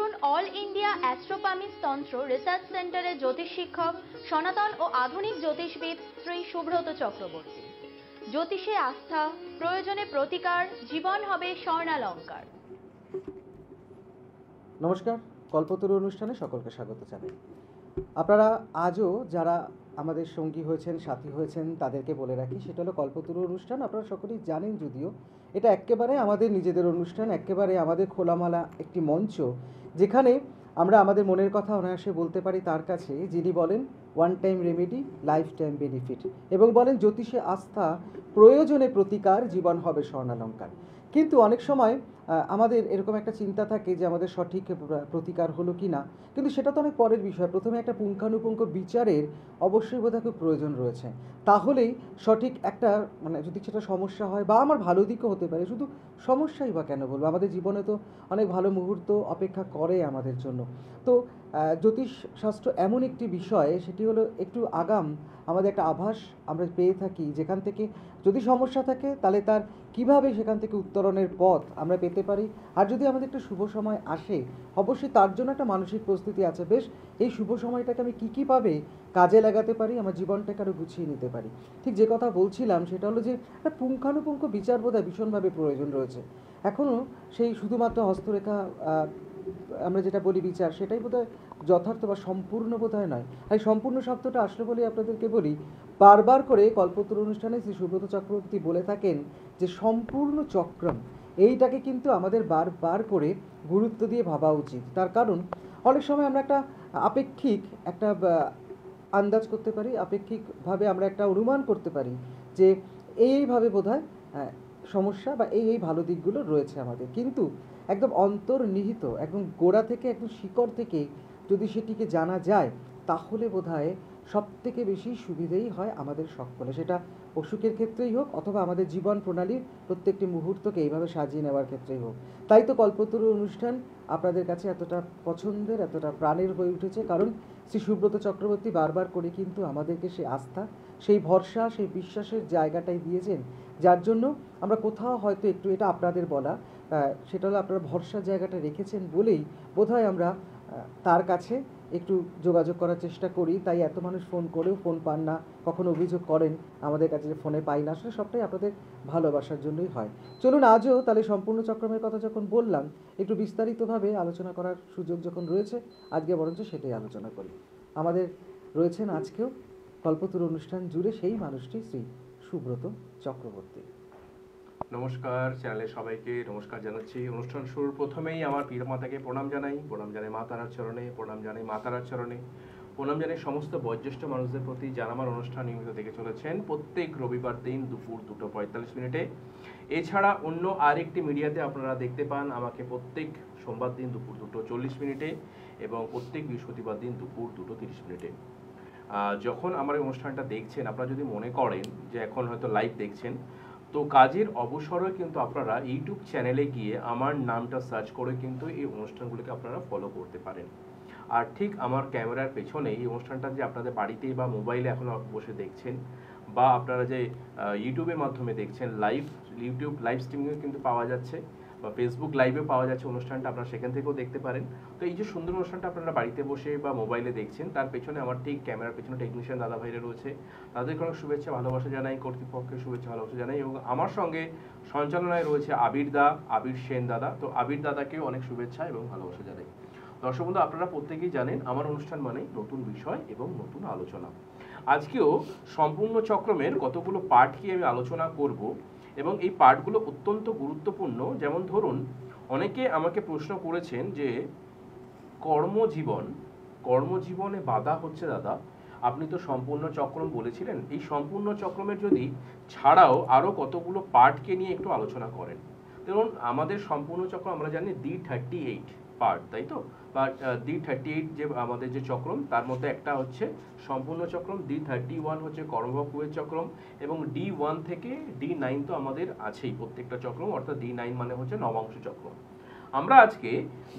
ধরুন all India অ্যাস্ট্রোপামিস তন্ত্র research সেন্টারের জ্যোতিষ শিক্ষক সনাতন ও আধুনিক জ্যোতিষবিদ শ্রী সুব্রত চক্রবর্তী। জ্যোতিষে আস্থা, প্রয়োজনে প্রতিকার, জীবন হবে স্বর্ণালঙ্কার। নমস্কার, কল্পতরু অনুষ্ঠানে সকলকে স্বাগত জানাই। আপনারা আজও যারা আমাদের সঙ্গী হয়েছেন, সাথী হয়েছেন, তাদেরকে বলে রাখি, সেটা হলো কল্পতরু অনুষ্ঠান। আপনারা সকলেই জানেন, যদিও এটা একেবারে আমাদের নিজেদের অনুষ্ঠান, একেবারে আমাদের খোলামেলা একটি মঞ্চ, যেখানে আমরা আমাদের মনের কথা অনায়াসে বলতে পারি তার কাছে, যিনি বলেন one time remedy, life time benefit, এবং বলেন জ্যোতিষে আস্থা, প্রয়োজনে প্রতিকার, জীবন হবে স্বর্ণালঙ্কার। কিন্তু অনেক সময় আমাদের এরকম একটা চিন্তা থাকে যে আমাদের সঠিক প্রতিকার হলো কি না, কিন্তু সেটা তো অনেক পরের বিষয়। প্রথমে একটা পুঙ্খানুপুঙ্খ বিচারের অবশ্যই বোধহয় খুব প্রয়োজন রয়েছে, তাহলেই সঠিক একটা যদি সেটা সমস্যা হয় বা আমার ভালো দিকও হতে পারে, শুধু সমস্যাই বা কেন বলবো, আমাদের জীবনে তো অনেক ভালো মুহূর্ত অপেক্ষা করে আমাদের জন্য। তো জ্যোতিষ শাস্ত্র এমন একটি বিষয়, সেটি হলো একটু আগাম আমাদের একটা আভাস আমরা পেয়ে থাকি, যেখান থেকে যদি সমস্যা থাকে তাহলে তার কিভাবে সেখান থেকে উত্তরণের পথ আমরা পেতে পারি। আর যদি আমাদের একটা শুভ সময় আসে, অবশ্যই তার জন্য একটা মানসিক প্রস্তুতি আছে, বেশ এই শুভ সময়টাকে আমি কীভাবে কাজে লাগাতে পারি, আমার জীবনটাকে আরও গুছিয়ে নিতে পারি। ঠিক যে কথা বলছিলাম সেটা হলো যে একটা পুঙ্খানুপুঙ্খ বিচার বোধহয় ভীষণভাবে প্রয়োজন রয়েছে। এখনও সেই শুধুমাত্র হস্তরেখা আমরা যেটা বলি বিচার, সেটাই বোধহয় যথার্থ বা সম্পূর্ণ বোধহয় নয়। আর সম্পূর্ণ শব্দটা আসলে বলে আপনাদেরকে বলি, বারবার করে কল্পতরু অনুষ্ঠানে শ্রী সুব্রত চক্রবর্তী বলে থাকেন যে সম্পূর্ণ চক্রম, এইটাকে কিন্তু আমাদের বারবার করে গুরুত্ব দিয়ে ভাবা উচিত। তার কারণ অনেক সময় আমরা একটা আপেক্ষিক একটা আন্দাজ করতে পারি, আপেক্ষিকভাবে আমরা একটা অনুমান করতে পারি যে এইভাবে বোধহয় সমস্যা বা এই ভালো দিকগুলো রয়েছে আমাদের, কিন্তু একদম অন্তর্নিহিত, একদম গোড়া থেকে, একদম শিকড় থেকে যদি সেটিকে জানা যায়, তাহলে বোধহয় সব থেকে বেশি সুবিধেই হয় আমাদের সকলে, সেটা অসুখের ক্ষেত্রেই হোক অথবা আমাদের জীবন প্রণালীর প্রত্যেকটি মুহূর্তকে এইভাবে সাজিয়ে নেওয়ার ক্ষেত্রেই হোক। তাই তো কল্পতরু অনুষ্ঠান আপনাদের কাছে এতটা পছন্দের, এতটা প্রাণের হয়ে উঠেছে, কারণ শ্রী সুব্রত চক্রবর্তী বারবার করে কিন্তু আমাদেরকে সেই আস্থা, সেই ভরসা, সেই বিশ্বাসের জায়গাটাই দিয়েছেন, যার জন্য আমরা কোথাও হয়তো একটু, এটা আপনাদের বলা, সেটা হলো আপনারা ভরসার জায়গাটা রেখেছেন বলেই বোধহয় আমরা তার কাছে একটু যোগাযোগ করার চেষ্টা করি। তাই এত মানুষ ফোন করেও ফোন পান না, কখনো অভিযোগ করেন আমাদের কাছে যে ফোনে পাই না, আসলে সবটাই আপনাদের ভালোবাসার জন্যই হয়। চলুন আজও তাহলে সম্পূর্ণ চক্রমের কথা যখন বললাম, একটু বিস্তারিতভাবে আলোচনা করার সুযোগ যখন রয়েছে, আজকে বরঞ্চ সেটাই আলোচনা করি। আমাদের রয়েছেন আজকেও কল্পতরু অনুষ্ঠান জুড়ে সেই মানুষটি, শ্রী সুব্রত চক্রবর্তী। নমস্কার, চ্যানেলে সবাইকে নমস্কার জানাচ্ছি। অনুষ্ঠান শুরুর প্রথমেই আমার পীর মাতাকে প্রণাম জানাই মা তারার চরণে, প্রণাম জানাই মা তারার চরণে, প্রণাম জানাই সমস্ত বয়োজ্যেষ্ঠ মানুষদের প্রতি যারা আমার অনুষ্ঠান নিয়মিত দেখে চলেছেন প্রত্যেক রবিবার দিন দুপুর 2:45 এছাড়া অন্য আরেকটি মিডিয়াতে আপনারা দেখতে পান আমাকে প্রত্যেক সোমবার দিন দুপুর 2:40 এবং প্রত্যেক বৃহস্পতিবার দিন দুপুর 2:30। যখন আমার এই অনুষ্ঠানটা দেখছেন, আপনারা যদি মনে করেন যে এখন হয়তো লাইভ দেখছেন, তো কাজের অবসরে কিন্তু আপনারা ইউটিউব চ্যানেলে গিয়ে আমার নামটা সার্চ করে কিন্তু এই অনুষ্ঠানগুলোকে আপনারা ফলো করতে পারেন। আর ঠিক আমার ক্যামেরার পেছনে এই অনুষ্ঠানটা যে আপনাদের বাড়িতে বা মোবাইলে এখন বসে দেখছেন, বা আপনারা যে ইউটিউবের মাধ্যমে দেখছেন, ইউটিউব লাইভ স্ট্রিমিংও কিন্তু পাওয়া যাচ্ছে, বা ফেসবুক লাইভেও পাওয়া যাচ্ছে অনুষ্ঠানটা, আপনারা সেখান থেকেও দেখতে পারেন। তো এই যে সুন্দর অনুষ্ঠানটা আপনারা বাড়িতে বসে বা মোবাইলে দেখছেন, তার পেছনে আমার ঠিক ক্যামেরার পেছনে টেকনিশিয়ান দাদা ভাইরা রয়েছে, তাদেরকে অনেক শুভেচ্ছা ভালোবাসা জানাই, কর্তৃপক্ষের শুভেচ্ছা ভালোবাসা জানাই। এবং আমার সঙ্গে সঞ্চালনায় রয়েছে আবির সেন দাদা, তো আবির দাদাকেও অনেক শুভেচ্ছা এবং ভালোবাসা জানাই। দর্শক বন্ধু, আপনারা প্রত্যেকেই জানেন আমার অনুষ্ঠান মানে নতুন বিষয় এবং নতুন আলোচনা। আজকেও সম্পূর্ণ চক্রমের কতগুলো পার্ট কি আমি আলোচনা করব, এবং এই পার্টগুলো অত্যন্ত গুরুত্বপূর্ণ। যেমন ধরুন, অনেকে আমাকে প্রশ্ন করেছেন যে কর্মজীবনে বাধা হচ্ছে দাদা, আপনি তো সম্পূর্ণ চক্রম বলেছিলেন, এই সম্পূর্ণ চক্রমের যদি ছাড়াও আরও কতগুলো পার্টকে নিয়ে একটু আলোচনা করেন। ধরুন আমাদের সম্পূর্ণ চক্র আমরা জানি D38 পার্ট, তাই তো, বা D38 যে আমাদের যে চক্রম, তার মধ্যে একটা হচ্ছে সম্পূর্ণ চক্রম, D31 হচ্ছে কর্মভোগ চক্রম, এবং D1 থেকে D9 তো আমাদের আছেই প্রত্যেকটা চক্রম, অর্থাৎ D9 মানে হচ্ছে নবাংশ চক্রম। আমরা আজকে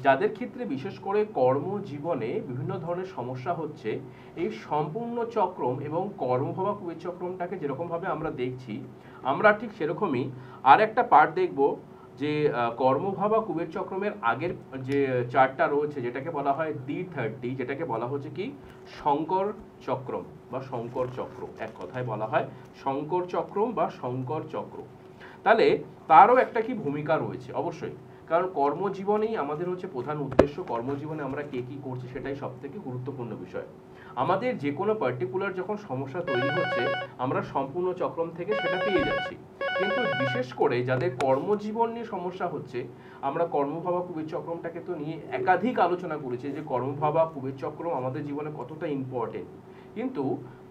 যাদের ক্ষেত্রে বিশেষ করে কর্মজীবনে বিভিন্ন ধরনের সমস্যা হচ্ছে, এই সম্পূর্ণ চক্রম এবং কর্মভবা কুবের চক্রমটাকে যেরকমভাবে আমরা দেখছি, আমরা ঠিক সেরকমই আর একটা পার্ট দেখব যে কর্মভাব বা কুবের চক্রমের আগের যে চার্টটা রয়েছে যেটাকে বলা হয় D30, যেটাকে বলা হচ্ছে কি শঙ্কর চক্রম বা শঙ্কর চক্র, এক কথায় বলা হয় শঙ্কর চক্রম বা শঙ্কর চক্র। তাহলে তারও একটা কি ভূমিকা রয়েছে অবশ্যই, কারণ কর্মজীবনেই আমাদের হচ্ছে প্রধান উদ্দেশ্য, কর্মজীবনে আমরা কে কি করছি সেটাই সব থেকে গুরুত্বপূর্ণ বিষয়। আমাদের যে কোনো পার্টিকুলার যখন সমস্যা তৈরি হচ্ছে আমরা সম্পূর্ণ চক্রম থেকে সেটা পেয়ে যাচ্ছি, কিন্তু বিশেষ করে যাদের কর্মজীবন নিয়ে সমস্যা হচ্ছে, আমরা কর্মভাবা কুবের চক্রমটাকে তো নিয়ে একাধিক আলোচনা করেছি যে কর্মভাবা কুবের চক্রম আমাদের জীবনে কতটা ইম্পর্টেন্ট। কিন্তু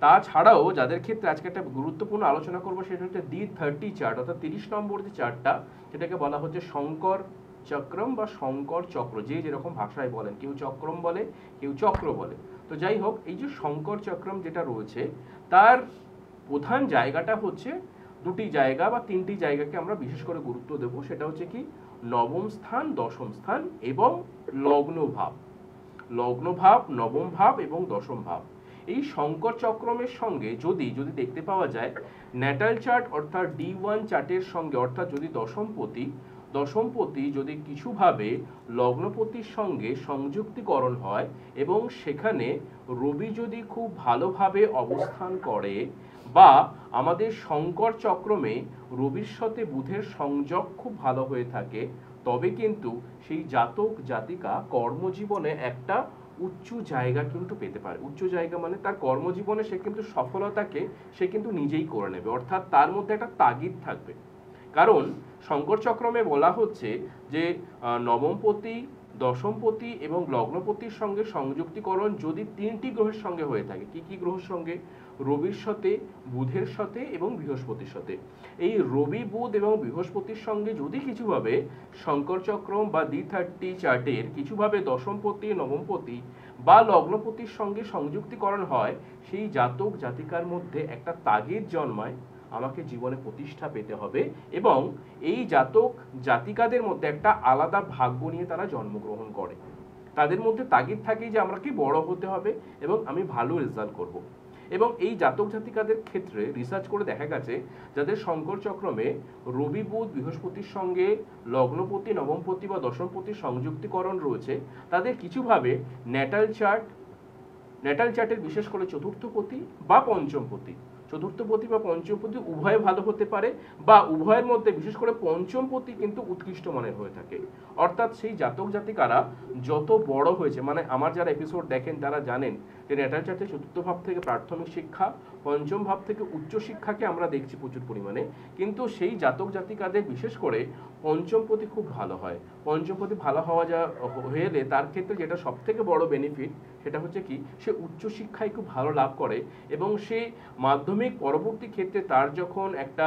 তাছাড়াও যাদের ক্ষেত্রে আজকে একটা গুরুত্বপূর্ণ আলোচনা করবো সেটা হচ্ছে D30 চার্ট, অর্থাৎ 30 নম্বর যে চার্টটা, যেটাকে বলা হচ্ছে শঙ্কর চক্রম বা শঙ্কর চক্র, যে যেরকম ভাষায় বলেন, কেউ চক্রম বলে কেউ চক্র বলে। তো যাই হোক, এই যে শঙ্কর চক্রম যেটা রয়েছে তার প্রধান জায়গাটা হচ্ছে দুটি জায়গা বা তিনটি জায়গাকে আমরা বিশেষ করে গুরুত্ব দেব, সেটা হচ্ছে কি নবম স্থান, দশম স্থান এবং লগ্ন ভাব। লগ্ন ভাব, নবম ভাব এবং দশম ভাব। এই শঙ্কর চক্রমের সঙ্গে যদি দেখতে পাওয়া যায় ন্যাটাল চার্ট অর্থাৎ D1 চার্টের সঙ্গে, অর্থাৎ যদি দশমপতি যদি কিছুভাবে লগ্নপতির সঙ্গে সংযুক্তিকরণ হয় এবং সেখানে রবি যদি খুব ভালোভাবে অবস্থান করে বা আমাদের শঙ্কর চক্রমে রবির সাথে বুধের সংযোগ খুব ভালো হয়ে থাকে, তবে কিন্তু সেই জাতক জাতিকা কর্মজীবনে একটা উচ্চ জায়গা কিন্তু পেতে পারে। উচ্চ জায়গা মানে তার কর্মজীবনে সে কিন্তু সফলতাকে সে কিন্তু নিজেই করে নেবে, অর্থাৎ তার মধ্যে একটা তাগিদ থাকবে। কারণ শঙ্কর চক্রমে বলা হচ্ছে যে নবমপতি, দশমপতি এবং লগ্নপতির সঙ্গে সংযুক্তিকরণ যদি তিনটি গ্রহের সঙ্গে হয়ে থাকে, কি কি গ্রহের সঙ্গে? রবির সাথে, বুধের সাথে এবং বৃহস্পতির সাথে। এই রবি, বুধ এবং বৃহস্পতির সঙ্গে যদি কিছুভাবে শঙ্কর চক্রম বা D30 চার্টের কিছুভাবে দশমপতি, নবমপতি বা লগ্নপতির সঙ্গে সংযুক্তিকরণ হয়, সেই জাতক জাতিকার মধ্যে একটা তাগিদ জন্মায়, আমাকে জীবনে প্রতিষ্ঠা পেতে হবে, এবং এই জাতক জাতিকাদের মধ্যে একটা আলাদা ভাগ্য নিয়ে তারা জন্মগ্রহণ করে। তাদের মধ্যে তাগিদ থাকে যে আমাকে বড় হতে হবে এবং আমি ভালো রেজাল্ট করব। এবং এই জাতক জাতিকাদের ক্ষেত্রে রিসার্চ করে দেখা গেছে যাদের শঙ্কর চক্রমে রবি, বুধ, বৃহস্পতির সঙ্গে লগ্নপতি, নবমপতি বা দশমপতির সংযুক্তিকরণ রয়েছে, তাদের কিছুভাবে ন্যাটাল চার্টের বিশেষ করে চতুর্থপতি বা পঞ্চমপতি, চতুর্থপতি বা পঞ্চমপতি উভয়ে ভালো হতে পারে, বা উভয়ের মধ্যে বিশেষ করে পঞ্চমপতি কিন্তু উৎকৃষ্ট মানের হয়ে থাকে। অর্থাৎ সেই জাতক জাতিকারা যত বড় হয়েছে, মানে আমার যারা এপিসোড দেখেন তারা জানেন যে ন্যাটাল চার্টে চতুর্থ ভাব থেকে প্রাথমিক শিক্ষা, পঞ্চম ভাব থেকে উচ্চ শিক্ষাকে আমরা দেখছি প্রচুর পরিমাণে, কিন্তু সেই জাতক জাতিকাদের বিশেষ করে পঞ্চমপতি খুব ভালো হয়। পঞ্চমপতি ভালো হয়ে এলে তার ক্ষেত্রে যেটা সব থেকে বড় বেনিফিট সেটা হচ্ছে কি সে উচ্চ শিক্ষায় খুব ভালো লাভ করে, এবং সে মাধ্যমিক পরবর্তী ক্ষেত্রে তার যখন একটা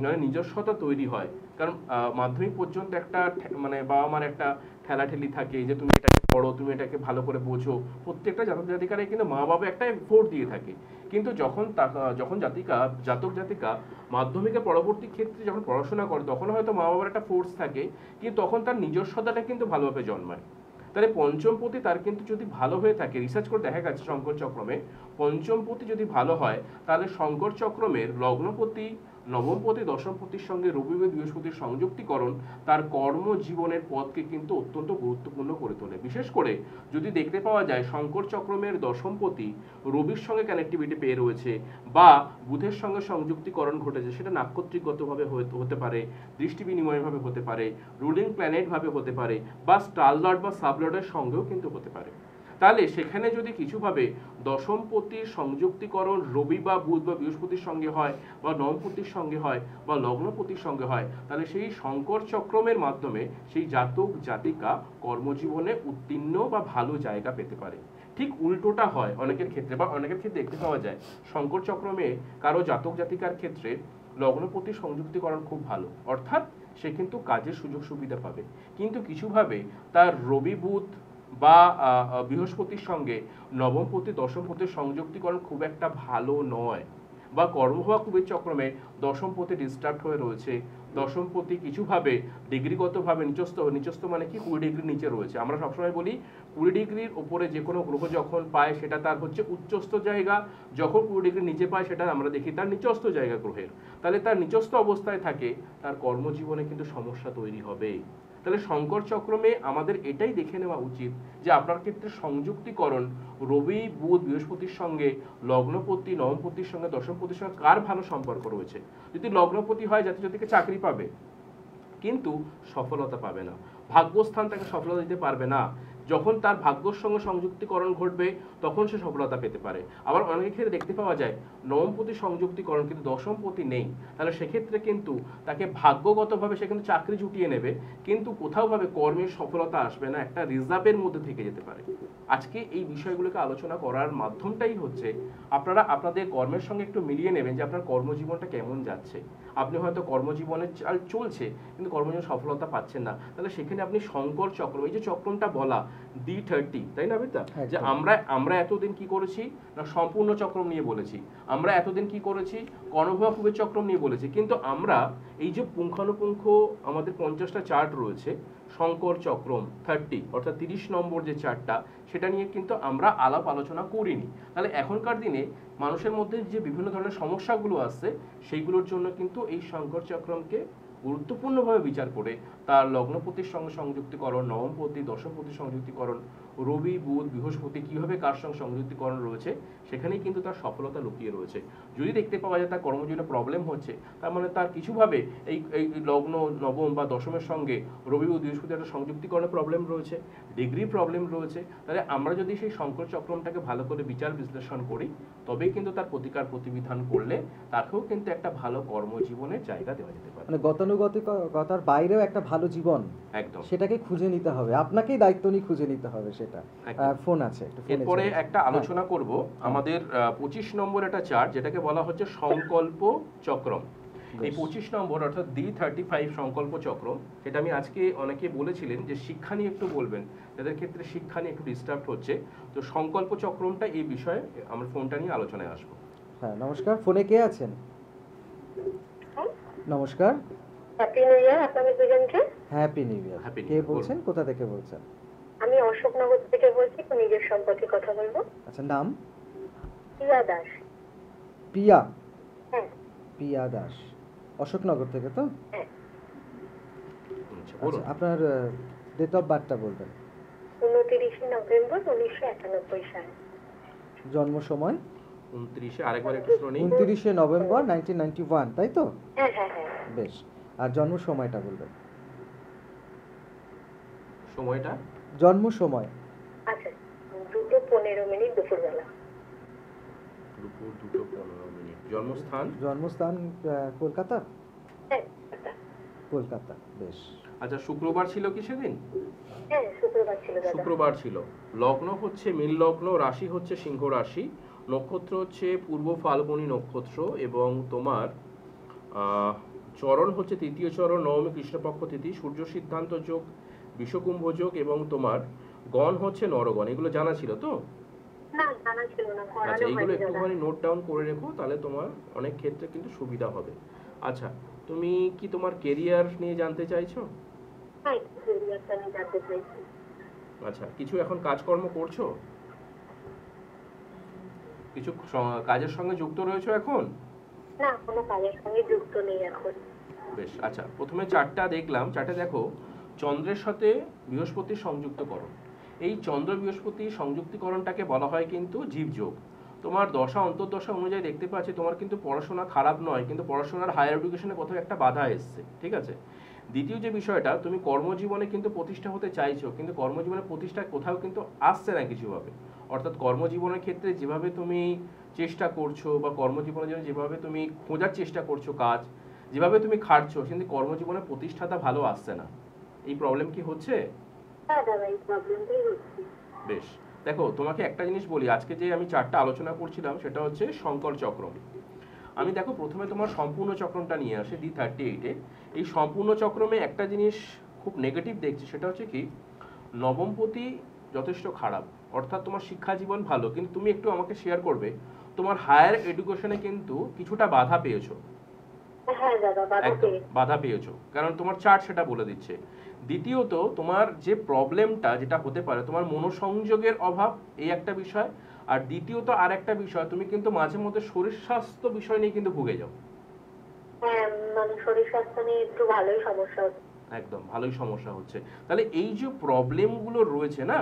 মানে নিজস্বতা তৈরি হয়, কারণ মাধ্যমিক পর্যন্ত একটা মানে বাবা মার একটা ঠেলাঠেলি থাকে যে তুমি এটাকে পড়ো, তুমি এটাকে ভালো করে বোঝো, প্রত্যেকটা জাতক জাতিকারাই কিন্তু মা বাবা একটা এফোর্ট দিয়ে থাকে। কিন্তু যখন জাতক জাতিকা মাধ্যমিকের পরবর্তী ক্ষেত্রে যখন পড়াশোনা করে তখন হয়তো মা বাবার একটা ফোর্স থাকে, কিন্তু তখন তার নিজস্বতাটা কিন্তু ভালোভাবে জন্মায়। তাহলে পঞ্চমপতি তার কিন্তু যদি ভালো হয়ে থাকে, রিসার্চ করে দেখা গেছে শঙ্কর চক্রমে পঞ্চমপতি যদি ভালো হয়, তাহলে শঙ্কর চক্রমের লগ্নপতি, নবমপতি, দশমপতির সঙ্গে রবি, বৃহস্পতির সংযুক্তিকরণ তার কর্মজীবনের পথকে কিন্তু অত্যন্ত গুরুত্বপূর্ণ করে তোলে। বিশেষ করে যদি দেখতে পাওয়া যায় শঙ্কর চক্রমের দশমপতি রবির সঙ্গে কানেক্টিভিটি পেয়ে রয়েছে বা বুধের সঙ্গে সংযুক্তিকরণ ঘটেছে, সেটা নাক্ষত্রিকগতভাবে হতে পারে, দৃষ্টি বিনিময়ভাবে হতে পারে, রুলিং প্ল্যানেট ভাবে হতে পারে, বা স্টার লর্ড বা সাবলর্ডের সঙ্গেও কিন্তু হতে পারে। তাহলে সেখানে যদি কিছুভাবে দশমপতির সংযুক্তিকরণ রবি বা বুধ বা বৃহস্পতির সঙ্গে হয়, বা নবমপতির সঙ্গে হয়, বা লগ্নপতির সঙ্গে হয়, তাহলে সেই শঙ্কর চক্রমের মাধ্যমে সেই জাতক জাতিকা কর্মজীবনে উত্তীর্ণ বা ভালো জায়গা পেতে পারে। ঠিক উল্টোটা হয় অনেকের ক্ষেত্রে, বা অনেকের ক্ষেত্রে দেখতে পাওয়া যায় শঙ্কর চক্রমে কারো জাতক জাতিকার ক্ষেত্রে লগ্নপতির সংযুক্তিকরণ খুব ভালো, অর্থাৎ সে কিন্তু কাজের সুযোগ সুবিধা পাবে, কিন্তু কিছুভাবে তার রবি, বুধ বা বৃহস্পতির সঙ্গে নবমপতি, দশমপতির সংযুক্তিকরণ খুব একটা ভালো নয়, বা কর্মভোগ কুবের চক্রমে দশমপতি ডিস্টার্ব হয়ে রয়েছে, দশমপতি কিছুভাবে ডিগ্রিগতভাবে নিচস্থ মানে কি 20 ডিগ্রির নিচে রয়েছে। আমরা সবসময় বলি 20 ডিগ্রির উপরে যে কোনো গ্রহ যখন পায় সেটা তার হচ্ছে উচ্চস্থ জায়গা, যখন 20 ডিগ্রির নিচে পায় সেটা আমরা দেখি তার নিচস্থ জায়গা গ্রহের। তাহলে তার নিচস্থ অবস্থায় থাকে, তার কর্মজীবনে কিন্তু সমস্যা তৈরি হবে। তাহলে সংকর চক্রমে আমাদের এটাই দেখে নেওয়া উচিত যে আপনার ক্ষেত্রে সংযুক্তিকরণ রবি বুধ বৃহস্পতির সঙ্গে লগ্নপতি নবমপতির সঙ্গে দশমপতির সঙ্গে কার ভালো সম্পর্ক রয়েছে। যদি লগ্নপতি হয় জাতি জাতিকে চাকরি পাবে, কিন্তু সফলতা পাবে না, ভাগ্যস্থান তাকে সফলতা দিতে পারবে না। যখন তার ভাগ্যর সঙ্গে সংযুক্তিকরণ ঘটবে তখন সে সফলতা পেতে পারে। আবার অনেক ক্ষেত্রে দেখতে পাওয়া যায় নবমপতি সংযুক্তিকরণ কিন্তু দশমপতি নেই, তাহলে সেক্ষেত্রে কিন্তু তাকে ভাগ্যগতভাবে সে কিন্তু চাকরি জুটিয়ে নেবে, কিন্তু কোথাওভাবে কর্মের সফলতা আসবে না, একটা রিজার্ভের মধ্যে থেকে যেতে পারে। আজকে এই বিষয়গুলোকে আলোচনা করার মাধ্যমটাই হচ্ছে আপনারা আপনাদের কর্মের সঙ্গে একটু মিলিয়ে নেবেন যে আপনার কর্মজীবনটা কেমন যাচ্ছে। আপনি হয়তো কর্মজীবনের চাল চলছে কিন্তু কর্মজীবনে সফলতা পাচ্ছেন না, তাহলে সেখানে আপনি সংকর চক্র, এই যে চক্রটা বলা D30, তাই না বেটা, যে আমরা এতদিন কি করেছি না সম্পূর্ণ চক্রম নিয়ে বলেছি, আমরা এতদিন কি করেছি কর্মভোগ কুবের চক্রম নিয়ে বলেছি, কিন্তু আমরা এই যে পুঙ্খানুপুঙ্খ আমাদের 50টা চার্ট রয়েছে সংকর চক্রম 30 অর্থাৎ 30 নম্বর যে চার্টটা সেটা নিয়ে কিন্তু আমরা আলাপ আলোচনা করিনি। তাহলে এখনকার দিনে মানুষের মধ্যে যে বিভিন্ন ধরনের সমস্যাগুলো আসছে সেইগুলোর জন্য কিন্তু এই সংকর চক্রমকে গুরুত্বপূর্ণভাবে বিচার করে তার লগ্নপতির সঙ্গে সংযুক্তিকরণ, নবমপতি দশমপতি সংযুক্তিকরণ, রবি বুধ বৃহস্পতি কিভাবে কার সঙ্গে সংযুক্তিকরণ রয়েছে সেখানেই কিন্তু তার সফলতা লুকিয়ে রয়েছে। যদি দেখতে পাওয়া যায় তার কর্মজীবনে প্রবলেম হচ্ছে, তার মানে তার কিছুভাবে এই লগ্ন নবম বা দশমের সঙ্গে রবি বুধ বৃহস্পতি একটা সংযুক্তিকরণের প্রবলেম রয়েছে, ডিগ্রি প্রবলেম রয়েছে। তাহলে আমরা যদি সেই সংকর চক্রমটাকে ভালো করে বিচার বিশ্লেষণ করি তবেই কিন্তু তার প্রতিকার প্রতিবিধান করলে তাকেও কিন্তু একটা ভালো কর্মজীবনের জায়গা দেওয়া যেতে পারে। মানে গতানুগতিকতার বাইরেও একটা ভালো জীবন, একদম সেটাকে খুঁজে নিতে হবে, আপনাকেই দায়িত্ব নিয়ে খুঁজে নিতে হবে সেটা। ফোন আছে, একটু ফোনে এরপরে চলে একটা আলোচনা করব আমাদের 25 নম্বর একটা চার্ট যেটাকে বলা হচ্ছে সংকল্প চক্রম। এই 25 নম্বর অর্থাৎ D35 সংকল্প চক্র, সেটা আমি আজকে অনেকে বলেছিলেন যে শিক্ষা নিয়ে একটু বলবেন, যাদের ক্ষেত্রে শিক্ষা নিয়ে একটু ডিস্টার্ব হচ্ছে, তো সংকল্প চক্রমটা এই বিষয়ে আমরা ফোনটা নিয়ে আলোচনায় আসবো। হ্যাঁ নমস্কার, ফোনে কে আছেন? নমস্কার, হ্যাপি নিউ ইয়ার আপনাদের দুজনকে। Happy new year. Happy New কে Year, বলছেন, কোথা থেকে বলছেন? আমি অশোকনগর থেকে বলছি, নিজের সম্পর্কে কথা বলবো। আচ্ছা, নাম? প্রিয়া দাস। পিয়া? হ্যাঁ পিয়া দাস, অশোকনগর থেকে তো? হ্যাঁ। আচ্ছা, আপনার ডেট অফ বার্থটা বলবেন। 29 নভেম্বর 1991 সাল। জন্ম সময়? 29 আরেকবার একটু শুনুন। 29 নভেম্বর 1991, তাই তো? হ্যাঁ হ্যাঁ হ্যাঁ। বেশ, আর জন্ম সময়টা বলবেন। সময়টা? জন্ম সময়? আচ্ছা, 2:15 দুপুরবেলা। দুপুর 2:15। জন্মস্থান? জন্মস্থান কলকাতা? হ্যাঁ কলকাতা, বেশ। আচ্ছা, শুক্রবার ছিল কি সেদিন? হ্যাঁ শুক্রবার ছিল দাদা। শুক্রবার ছিল। লগ্ন হচ্ছে মীন লগ্ন, রাশি হচ্ছে সিংহ রাশি, নক্ষত্র হচ্ছে পূর্ব ফাল্গুনী নক্ষত্র, এবং তোমার চরণ হচ্ছে তৃতীয় চরণ, নবমী কৃষ্ণপক্ষ তিথি, সূর্য সিদ্ধান্ত যোগ, বিষকুম্ভ যোগ, এবং তোমার গণ হচ্ছে নরগণ। এগুলো জানা ছিল তো? না জানা ছিল না, আচ্ছা, করানো এইগুলো হয়নি দাদা। একটুখানি নোট ডাউন করে রেখো, তাহলে তোমার অনেক ক্ষেত্রে কিন্তু সুবিধা হবে। আচ্ছা, তুমি কি তোমার কেরিয়ার নিয়ে জানতে চাইছো? হ্যাঁ কেরিয়ারটা আমি জানতে চাইছি। আচ্ছা, কিছু এখন কাজকর্ম করছো? কিছু কাজের সঙ্গে যুক্ত রয়েছো এখন? না, কোনো কাজের সঙ্গে যুক্ত নেই এখন। বেশ, আচ্ছা, প্রথমে চারটা দেখলাম। চারটে দেখো, চন্দ্রের সাথে বৃহস্পতির সংযুক্তকরণ। এই চন্দ্র বৃহস্পতি সংযুক্তিকরণটাকে বলা হয় কিন্তু জীবযোগ। তোমার দশা অন্তর্দশা অনুযায়ী দেখতে পাচ্ছি তোমার কিন্তু পড়াশোনা খারাপ নয়, কিন্তু পড়াশোনার হায়ার এডুকেশনে কোথাও একটা বাধা এসছে, ঠিক আছে? দ্বিতীয় যে বিষয়টা, তুমি কর্মজীবনে কিন্তু প্রতিষ্ঠা হতে চাইছো, কিন্তু কর্মজীবনে প্রতিষ্ঠা কোথাও কিন্তু আসছে না কিছুভাবে। অর্থাৎ কর্মজীবনের ক্ষেত্রে যেভাবে তুমি চেষ্টা করছো বা কর্মজীবনের জন্য যেভাবে তুমি খোঁজার চেষ্টা করছো কাজ, যেভাবে তুমি খাটছো, কিন্তু কর্মজীবনে প্রতিষ্ঠাটা ভালো আসছে না। এই প্রবলেম কি হচ্ছে? হ্যাঁ দাদা, এই প্রবলেমটাই হচ্ছে। বেশ, দেখো তোমাকে একটা জিনিস বলি, আজকে যে আমি চারটা আলোচনা করছিলাম সেটা হচ্ছে সংকর চক্রম। আমি দেখো প্রথমে তোমার সম্পূর্ণ চক্রমটা নিয়ে আসি D38-এ। এই সম্পূর্ণ চক্রমে একটা জিনিস খুব নেগেটিভ দেখছি, সেটা হচ্ছে কি নবমপতি যথেষ্ট খারাপ, অর্থাৎ তোমার শিক্ষা জীবন ভালো, কিন্তু তুমি একটু আমাকে শেয়ার করবে তোমার হায়ার এডুকেশনে কিন্তু কিছুটা বাধা পেয়েছো। হ্যাঁ দাদা, বাধা একদম পেয়েছি। বাধা পেয়েছো, কারণ তোমার চার্ট সেটা বলে দিচ্ছে। দ্বিতীয়ত তোমার যে প্রবলেমটা যেটা হতে পারে তোমার মনোসংযোগের অভাব, এই একটা বিষয়। আর দ্বিতীয়ত আর একটা বিষয়, তুমি কিন্তু মাঝে মধ্যে শরীর স্বাস্থ্য বিষয় নিয়ে কিন্তু ভুগে যাও। হ্যাঁ, মানে শরীর স্বাস্থ্য নিয়ে একটু ভালোই সমস্যা হচ্ছে। একদম ভালোই সমস্যা হচ্ছে। তাহলে এই যে প্রবলেমগুলো রয়েছে না,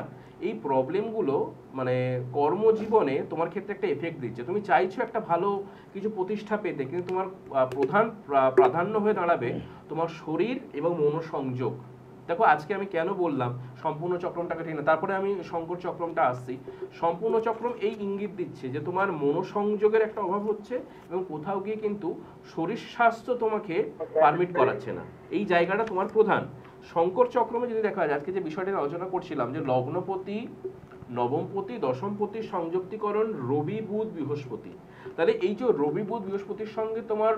এই প্রবলেমগুলো মানে কর্মজীবনে তোমার ক্ষেত্রে একটা এফেক্ট দিচ্ছে। তুমি চাইছো একটা ভালো কিছু প্রতিষ্ঠা পেতে, কিন্তু তোমার প্রধান প্রাধান্য হয়ে দাঁড়াবে তোমার শরীর এবং মনোসংযোগ। দেখো আজকে আমি কেন বললাম সম্পূর্ণ চক্রমটাকে ঠিক না, তারপরে আমি শঙ্কর চক্রমটা আসছি। সম্পূর্ণ চক্রম এই ইঙ্গিত দিচ্ছে যে তোমার মনোসংযোগের একটা অভাব হচ্ছে এবং কোথাও গিয়ে কিন্তু শরীর স্বাস্থ্য তোমাকে পারমিট করাচ্ছে না, এই জায়গাটা তোমার প্রধান। শঙ্কর চক্রমে যদি দেখা যায়, আজকে যে বিষয়টা নিয়ে আলোচনা করছিলাম যে লগ্নপতি, নবমপতি, দশমপতির সংযুক্তিকরণ রবি বুধ বৃহস্পতি। তাহলে এই যে রবি বুধ বৃহস্পতির সঙ্গে তোমার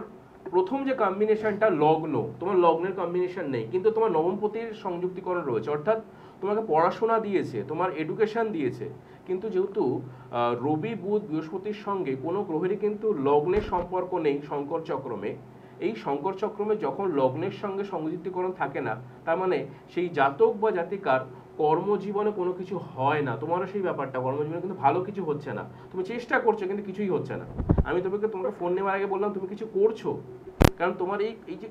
প্রথম যে কম্বিনেশনটা লগ্ন, তোমার লগ্নের কম্বিনেশন নেই, কিন্তু তোমার নবমপতির সংযুক্তিকরণ রয়েছে, অর্থাৎ তোমাকে পড়াশোনা দিয়েছে, তোমার এডুকেশন দিয়েছে। কিন্তু যেহেতু রবি বুধ বৃহস্পতির সঙ্গে কোনো গ্রহেরই কিন্তু লগ্নের সম্পর্ক নেই শঙ্কর চক্রমে, এই শঙ্কর চক্রমে যখন লগ্নের সঙ্গে সংযুক্তিকরণ থাকে না, তার মানে সেই জাতক বা জাতিকার কর্মজীবনে কোনো কিছু হয় না। তোমারও সেই ব্যাপারটা, কর্মজীবনে কিন্তু ভালো কিছু হচ্ছে না, তুমি চেষ্টা করছো কিন্তু কিছুই হচ্ছে না। আমি তোমাকে ফোন নেওয়ার আগে বললাম তুমি কিছু করছো, কারণ তোমার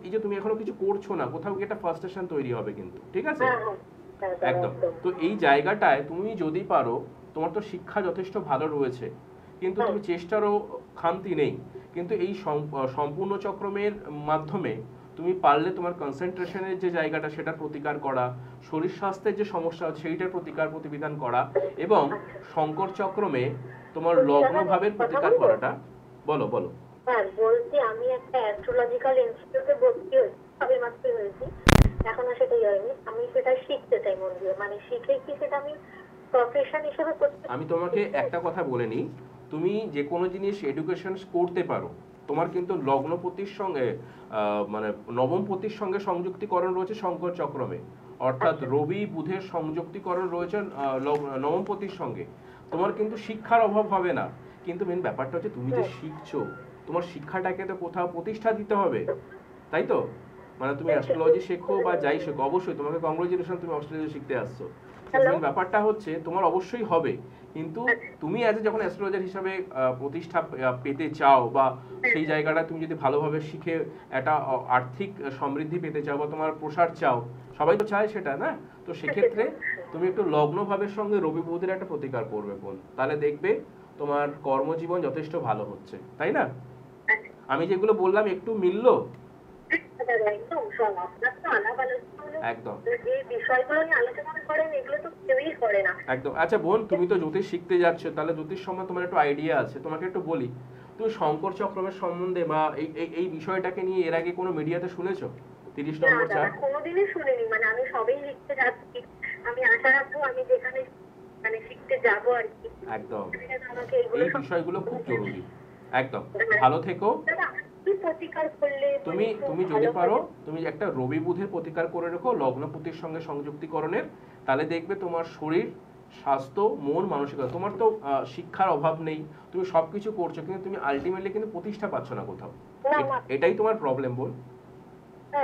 এই যে তুমি এখনো কিছু করছো না, কোথাও গিয়ে একটা ফার্স্টেশন তৈরি হবে কিন্তু, ঠিক আছে? হ্যাঁ হ্যাঁ হ্যাঁ দাদা, একদম। একদম। তো এই জায়গাটায় তুমি যদি পারো, তোমার তো শিক্ষা যথেষ্ট ভালো রয়েছে, কিন্তু তুমি চেষ্টারও খামতি নেই, কিন্তু এই সম্পূর্ণ চক্রমের মাধ্যমে তুমি পারলে তোমার কনসেন্ট্রেশনের যে জায়গাটা সেটা প্রতিকার করা, শরীর স্বাস্থ্যের যে সমস্যা সেইটার প্রতিবিধান করা, এবং শঙ্কর চক্রমে তোমার লগ্ন ভাবের প্রতিকার করাটা। বলো বলো। হ্যাঁ বলছি, আমি একটা অ্যাস্ট্রোলজিক্যাল ইনস্টিটিউটে ভর্তি হয়েছি, সবে মাত্র হয়েছি, এখনো সেটাই হয়নি। আমি সেটা শিখতে চাই মন দিয়ে, মানে শিখে কি সেটা আমি প্রফেশন হিসেবে করতে। আমি তোমাকে একটা কথা বলে নিই, তুমি যে কোনো জিনিস এডুকেশন করতে পারো, তোমার কিন্তু লগ্নপতির সঙ্গে মানে নবমপতির সঙ্গে সংযুক্তিকরণ রয়েছে শঙ্কর চক্রমে, অর্থাৎ রবি বুধের সংযুক্তিকরণ রয়েছে নবমপতির সঙ্গে। তোমার কিন্তু শিক্ষার অভাব হবে না, কিন্তু মেন ব্যাপারটা হচ্ছে তুমি যে শিখছো, তোমার শিক্ষাটাকে তো কোথাও প্রতিষ্ঠা দিতে হবে, তাই তো? মানে তুমি অ্যাস্ট্রোলজি শেখো বা যাই শেখো, অবশ্যই তোমাকে কংগ্রেচুলেশন, তুমি অস্ট্রেলিয়া শিখতে আসছো। মেন ব্যাপারটা হচ্ছে তোমার অবশ্যই হবে, কিন্তু তুমি অ্যাজ এ যখন অ্যাস্ট্রোলজার হিসাবে প্রতিষ্ঠা পেতে চাও, বা সেই জায়গাটা তুমি যদি ভালোভাবে শিখে একটা আর্থিক সমৃদ্ধি পেতে চাও বা তোমার প্রসার চাও, সবাই তো চায় সেটা না, তো সেক্ষেত্রে তুমি একটু লগ্নভাবের সঙ্গে রবি বুধের একটা প্রতিকার করবে বোন, তাহলে দেখবে তোমার কর্মজীবন যথেষ্ট ভালো হচ্ছে, তাই না? আমি যেগুলো বললাম একটু মিললো? একদম সব আপনার তো আলাপ আলোচনা, একদম যে বিষয়গুলো নিয়ে আলোচনা করেন এগুলো তো কেউই করে না। একদম। আচ্ছা বোন, তুমি তো জ্যোতিষ শিখতে যাচ্ছ, তাহলে জ্যোতিষ সম্বন্ধে তোমার একটু আইডিয়া আছে, তোমাকে একটু বলি, তুমি শঙ্কর চক্রমের সম্বন্ধে বা এই বিষয়টাকে নিয়ে এর আগে কোনো মিডিয়াতে শুনেছো? 30 না নম্বর দাদা, চার্ট কোনোদিনই শুনিনি, মানে আমি সবেই লিখতে যাচ্ছি, আমি আশা রাখবো আমি যেখানে মানে শিখতে যাবো আর কি, একদম, আমাকে এগুলো এই বিষয়গুলো খুব জরুরি। একদম ভালো থেকো। দাদা কি প্রতিকার করলে তুমি যদি পারো, তুমি একটা রবি বুধের প্রতিকার করে রেখো লগ্নপতির সঙ্গে সংযুক্তিকরণের, তাহলে দেখবে তোমার শরীর স্বাস্থ্য, মন, মানসিকতা, তোমার তো শিক্ষার অভাব নেই, তুমি সবকিছু করছো, কিন্তু তুমি আলটিমেটলি কিন্তু প্রতিষ্ঠা পাচ্ছ না কোথাও, এটাই তোমার প্রবলেম বল।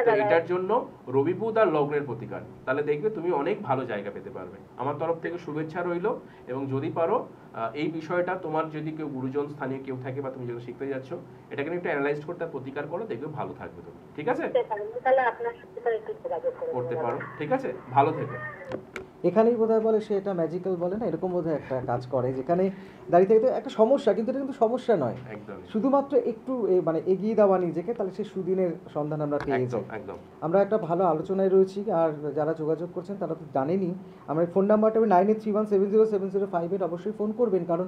তো এটার জন্য রবি বুধ আর লগ্নের প্রতিকার, তাহলে দেখবে তুমি অনেক ভালো জায়গা পেতে পারবে। আমার তরফ থেকে শুভেচ্ছা রইলো, এবং যদি পারো এই বিষয়টা তোমার যদি কেউ গুরুজন স্থানীয় কেউ থাকে বা তুমি যেগুলো শিখতে যাচ্ছ, এটাকে একটু অ্যানালাইজ করতে প্রতিকার করো, দেখবে ভালো থাকবে তুমি, ঠিক আছে? তাহলে আপনার সাথে একটু যোগাযোগ করতে পারো, ঠিক আছে? ভালো থেকো। এখানেই বোধহয় বলে সে এটা ম্যাজিক্যাল বলে না, এরকম বোধহয় একটা কাজ করে, যেখানে দাঁড়িয়ে থেকে একটা সমস্যা, কিন্তু এটা কিন্তু সমস্যা নয়, একদম শুধুমাত্র একটু মানে এগিয়ে দেওয়া নিজেকে, তাহলে সে সুদিনের সন্ধান আমরা পেয়ে যাই। একদম। আমরা একটা ভালো আলোচনায় রয়েছি, আর যারা যোগাযোগ করছেন তারা তো জানেনই, আমার ফোন নাম্বারটা 9831707058, অবশ্যই ফোন করবেন, কারণ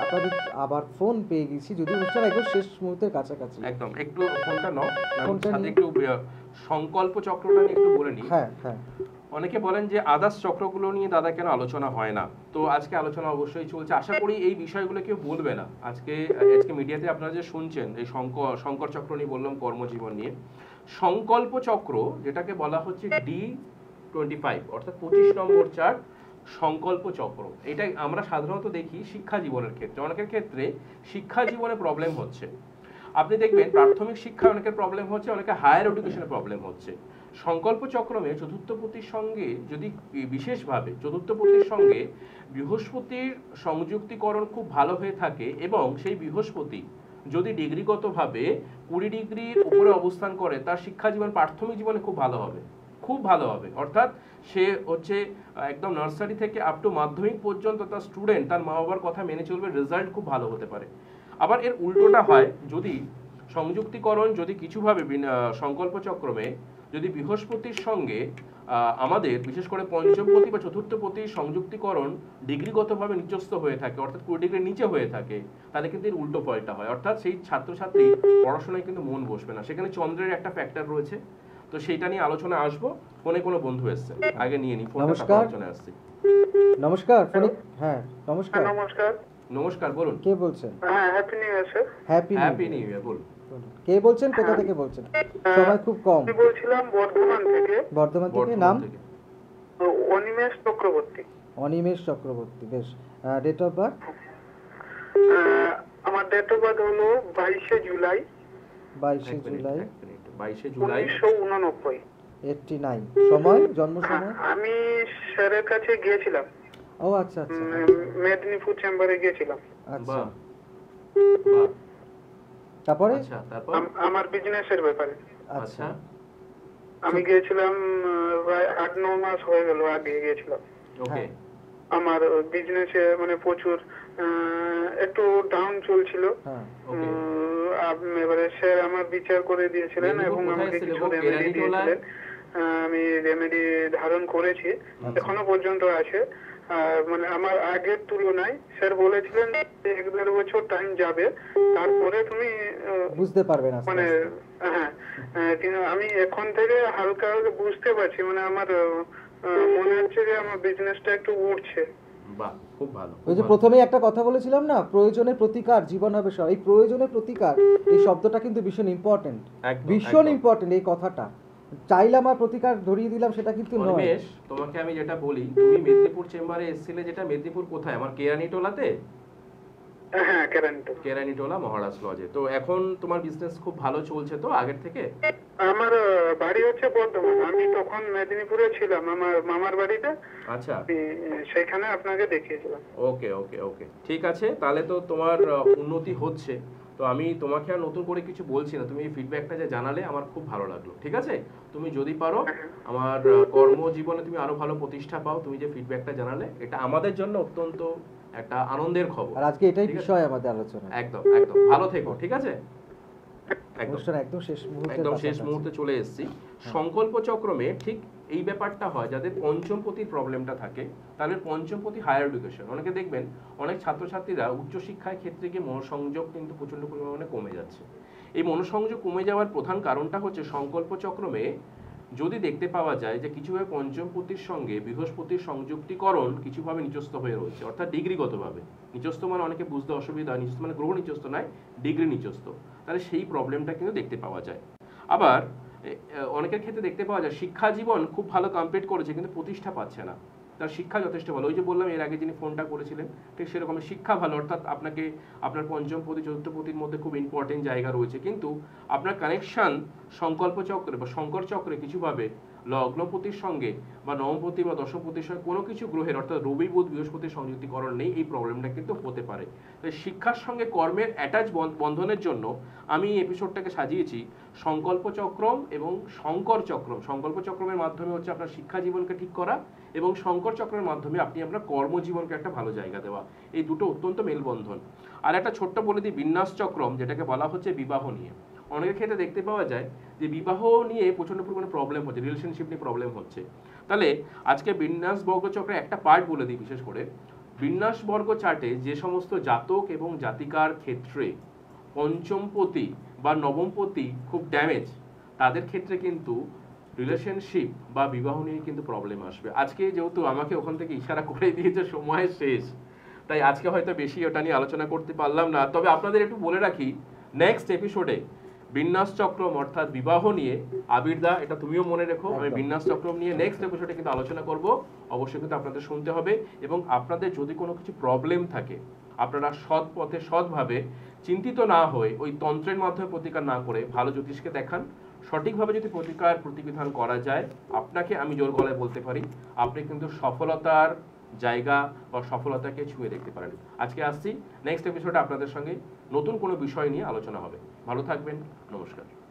আপনাদের আবার ফোন পেয়ে গেছি, যদি অনুষ্ঠান একদম শেষ মুহূর্তের কাছাকাছি। একদম একটু ফোনটা নাও, ফোনটা সাথে নিয়ে- একটু সংকল্প চক্রটা নিয়ে একটু বলে নিই। হ্যাঁ হ্যাঁ, অনেকে বলেন যে আদার্স চক্রগুলো নিয়ে দাদা কেন আলোচনা হয় না, তো আজকে আলোচনা অবশ্যই চলছে, আশা করি এই বিষয়গুলো কেউ বলবে না। আজকে মিডিয়াতে আপনারা যে শুনছেন এই শঙ্কর চক্র নিয়ে বললাম, কর্মজীবন নিয়ে সংকল্প চক্র, যেটাকে বলা হচ্ছে D25, অর্থাৎ 25 নম্বর চার্ট, সংকল্প চক্র। এটা আমরা সাধারণত দেখি শিক্ষা জীবনের ক্ষেত্রে, অনেকের ক্ষেত্রে শিক্ষা জীবনে প্রবলেম হচ্ছে। আপনি দেখবেন প্রাথমিক শিক্ষা অনেকের প্রবলেম হচ্ছে, অনেকে হায়ার এডুকেশনে প্রবলেম হচ্ছে। সংকল্প চক্রমে চতুর্থপতির সঙ্গে যদি বিশেষভাবে চতুর্থপতির সঙ্গে বৃহস্পতির সংযুক্তিকরণ খুব ভালো হয়ে থাকে এবং সেই বৃহস্পতি যদি ডিগ্রিগতভাবে 20 ডিগ্রির উপরে অবস্থান করে, তার শিক্ষা জীবন প্রাথমিক জীবনে খুব ভালো হবে, খুব ভালো হবে। অর্থাৎ সে হচ্ছে একদম নার্সারি থেকে আপ টু মাধ্যমিক পর্যন্ত তার স্টুডেন্ট তার মা বাবার কথা মেনে চলবে, রেজাল্ট খুব ভালো হতে পারে। আবার এর উল্টোটা হয়, যদি সংযুক্তিকরণ যদি কিছুভাবে সংকল্প চক্রমে যদি বৃহস্পতির সঙ্গে আমাদের বিশেষ করে পঞ্চমপতি বা চতুর্থপতির সংযুক্তিকরণ ডিগ্রিগতভাবে নিচস্থ হয়ে থাকে, অর্থাৎ 20 ডিগ্রির নিচে হয়ে থাকে, তাহলে কিন্তু এর উল্টো ফলটা হয়। অর্থাৎ সেই ছাত্রছাত্রী পড়াশোনায় কিন্তু মন বসবে না, সেখানে চন্দ্রের একটা ফ্যাক্টর রয়েছে। তো সেইটা নিয়ে আলোচনা আসবো। ফোনে কোনো বন্ধু এসছে, আগে নিয়ে নি ফোনটা, নমস্কার। আলোচনায় আসছি। নমস্কার ফোনে, হ্যাঁ নমস্কার। নমস্কার। নমস্কার, বলুন। কে বলছেন? হ্যাঁ, happy new year sir. Happy new year, বলুন। কে বলছেন, কোথা থেকে বলছেন? সময় খুব কম। আমি বলছিলাম বর্ধমান থেকে। বর্ধমান থেকে। বর্ধমান নাম? থেকে। অনিমেষ চক্রবর্তী। অনিমেষ চক্রবর্তী, বেশ। Date of birth? আমার ডেট অফ বার্থ হলো 22শে জুলাই 22শে জুলাই 1989। 89। সময়, জন্ম সময়? আমি স্যারের কাছে গিয়েছিলাম। ও আচ্ছা আচ্ছা মেদিনীপুর চেম্বারে গিয়েছিলাম। আচ্ছা। বাহ, বাহ। তারপরে? আচ্ছা, তারপর? আমার বিজনেসের ব্যাপারে। আচ্ছা। আমি গিয়েছিলাম প্রায় 8-9 মাস হয়ে গেল, আগে গিয়েছিলাম। ওকে। আমার বিজনেসে মানে প্রচুর একটু ডাউন চলছিল। হ্যাঁ। ওকে। এবারে স্যার আমার বিচার করে দিয়েছিলেন এবং মেদিনীপুর আমাকে কোথায় কিছু ছিল? রেমেডি কেরানীটোলায়? দিয়েছিলেন। আমি রেমেডি ধারণ করেছি, এখনো পর্যন্ত আছে। মানে আমার আগের তুলনায় স্যার বলেছিলেন যে 1-1.5 বছর টাইম যাবে, তারপরে তুমি বুঝতে পারবেন আস্তে মানে আস্তে। হ্যাঁ, কিন্তু আমি এখন থেকে হালকা হালকা বুঝতে পারছি, মানে আমার মনে হচ্ছে যে আমার বিজনেসটা একটু উঠছে। বাহ, খুব ভালো। ওই যে প্রথমেই একটা কথা বলেছিলাম না, প্রয়োজনের প্রতিকার জীবন হবে সব। এই প্রয়োজনের প্রতিকার, এই শব্দটা কিন্তু ভীষণ ইম্পর্টেন্ট, একদম, ভীষণ একদম। ইম্পর্টেন্ট। এই কথাটা চাইলাম আর প্রতিকার ধরিয়ে দিলাম, সেটা কিন্তু নয়। অনিমেষ, তোমাকে আমি যেটা বলি, তুমি মেদিনীপুর চেম্বারে এসেছিলে, যেটা মেদিনীপুর কোথায়? আমার কেরানীটোলাতে। হ্যাঁ, কেরানীটো। কেরানীটোলা মহারাজ লজে। তো এখন তোমার বিজনেস খুব ভালো চলছে তো আগের থেকে? আমার বাড়ি হচ্ছে বর্ধমান, আমি তখন মেদিনীপুরে ছিলাম আমার মামার বাড়িতে। আচ্ছা, সেখানে আপনাকে দেখিয়েছিলাম। ওকে ওকে ওকে, ঠিক আছে। তাহলে তো তোমার উন্নতি হচ্ছে। তো আমি তোমাকে আর নতুন করে কিছু বলছি না, তুমি এই ফিডব্যাকটা যে জানালে আমার খুব ভালো লাগলো। ঠিক আছে, তুমি যদি পারো আমার কর্মজীবনে তুমি আরো ভালো প্রতিষ্ঠা পাও, তুমি যে ফিডব্যাকটা জানালে, এটা আমাদের জন্য অত্যন্ত একটা আনন্দের খবর। আর আজকে এটাই ঠিক আছে? বিষয় আমাদের আলোচনা। একদম একদম, ভালো থেকো। ঠিক আছে, একদম অনুষ্ঠান একদম শেষ মুহূর্তে, একদম শেষ মুহূর্তে চলে এসেছি। সংকল্প চক্রমে ঠিক এই ব্যাপারটা হয়, যাদের পঞ্চমপতির প্রবলেমটা থাকে, তাদের পঞ্চমপতি হায়ার এডুকেশন। অনেকে দেখবেন অনেক ছাত্রছাত্রীরা উচ্চশিক্ষার ক্ষেত্রে গিয়ে মনোসংযোগ কিন্তু প্রচণ্ড পরিমাণে কমে যাচ্ছে। এই মনোসংযোগ কমে যাওয়ার প্রধান কারণটা হচ্ছে সংকল্প চক্রমে যদি দেখতে পাওয়া যায় যে কিছুভাবে পঞ্চমপতির সঙ্গে বৃহস্পতির সংযুক্তিকরণ কিছুভাবে নিচস্থ হয়ে রয়েছে, অর্থাৎ ডিগ্রিগতভাবে। নিচস্থ মানে অনেকে বুঝতে অসুবিধা, নিচস্থ মানে গ্রহ নিচস্থ নয়, ডিগ্রি নিচস্থ। তাহলে সেই প্রবলেমটা কিন্তু দেখতে পাওয়া যায়। আবার অনেকের ক্ষেত্রে দেখতে পাওয়া যায় শিক্ষা জীবন খুব ভালো কমপ্লিট করেছে কিন্তু প্রতিষ্ঠা পাচ্ছে না, তার শিক্ষা যথেষ্ট ভালো। ওই যে বললাম এর আগে যিনি ফোনটা করেছিলেন, ঠিক সেরকম শিক্ষা ভালো, অর্থাৎ আপনাকে আপনার পঞ্চমপতি চতুর্থপতির মধ্যে খুব ইম্পর্টেন্ট জায়গা রয়েছে, কিন্তু আপনার কানেকশন সংকল্প চক্রে বা শঙ্কর চক্রে কিছুভাবে লগ্নপতির সঙ্গে বা নবমপতি বা দশমপতির সঙ্গে কোনো কিছু গ্রহের, অর্থাৎ রবি বুধ বৃহস্পতির সংযুক্তিকরণ নেই। এই প্রবলেমটা কিন্তু হতে পারে। তাই শিক্ষার সঙ্গে কর্মের অ্যাটাচ বন্ধনের জন্য আমি এই এপিসোডটাকে সাজিয়েছি সংকল্প চক্রম এবং শঙ্কর চক্রম। সংকল্প চক্রমের মাধ্যমে হচ্ছে আপনার শিক্ষা জীবনকে ঠিক করা, এবং শঙ্কর চক্রের মাধ্যমে আপনি আপনার কর্মজীবনকে একটা ভালো জায়গা দেওয়া। এই দুটো অত্যন্ত মেলবন্ধন। আর একটা ছোট্ট বলে দিই, বিন্যাস চক্রম, যেটাকে বলা হচ্ছে বিবাহ নিয়ে। অনেকের ক্ষেত্রে দেখতে পাওয়া যায় যে বিবাহ নিয়ে প্রচণ্ড পরিমাণে প্রবলেম হচ্ছে, রিলেশনশিপ নিয়ে প্রবলেম হচ্ছে। তাহলে আজকে বিন্যাস বর্গ চক্রে একটা পার্ট বলে দিই, বিশেষ করে বিন্যাস বর্গ চার্টে যে সমস্ত জাতক এবং জাতিকার ক্ষেত্রে পঞ্চমপতি বা নবমপতি খুব ড্যামেজ, তাদের ক্ষেত্রে কিন্তু রিলেশনশিপ বা বিবাহ নিয়ে কিন্তু প্রবলেম আসবে। আজকে যেহেতু আমাকে ওখান থেকে ইশারা করে দিয়েছে সময় শেষ, তাই আজকে হয়তো বেশি ওটা নিয়ে আলোচনা করতে পারলাম না। তবে আপনাদের একটু বলে রাখি, নেক্সট এপিসোডে বিন্যাস চক্রম অর্থাৎ বিবাহ নিয়ে আবির্দা, এটা তুমিও মনে রেখো, আমি একদম। বিন্যাস চক্রম নিয়ে নেক্সট এপিসোডে কিন্তু আলোচনা করব। অবশ্যই কিন্তু আপনাদের শুনতে হবে, এবং আপনাদের যদি কোনো কিছু প্রবলেম থাকে আপনারা সৎ পথে সৎভাবে চিন্তিত না হয়ে ওই তন্ত্রের মাধ্যমে প্রতিকার না করে ভালো জ্যোতিষকে দেখান। সঠিকভাবে যদি প্রতিবিধান করা যায়, আপনাকে আমি জোর গলায় বলতে পারি আপনি কিন্তু সফলতার জায়গা বা সফলতাকে ছুঁয়ে দেখতে পারেন। আজকে আসছি, নেক্সট এপিসোডে আপনাদের সঙ্গে নতুন কোনো বিষয় নিয়ে আলোচনা হবে। ভালো থাকবেন, নমস্কার।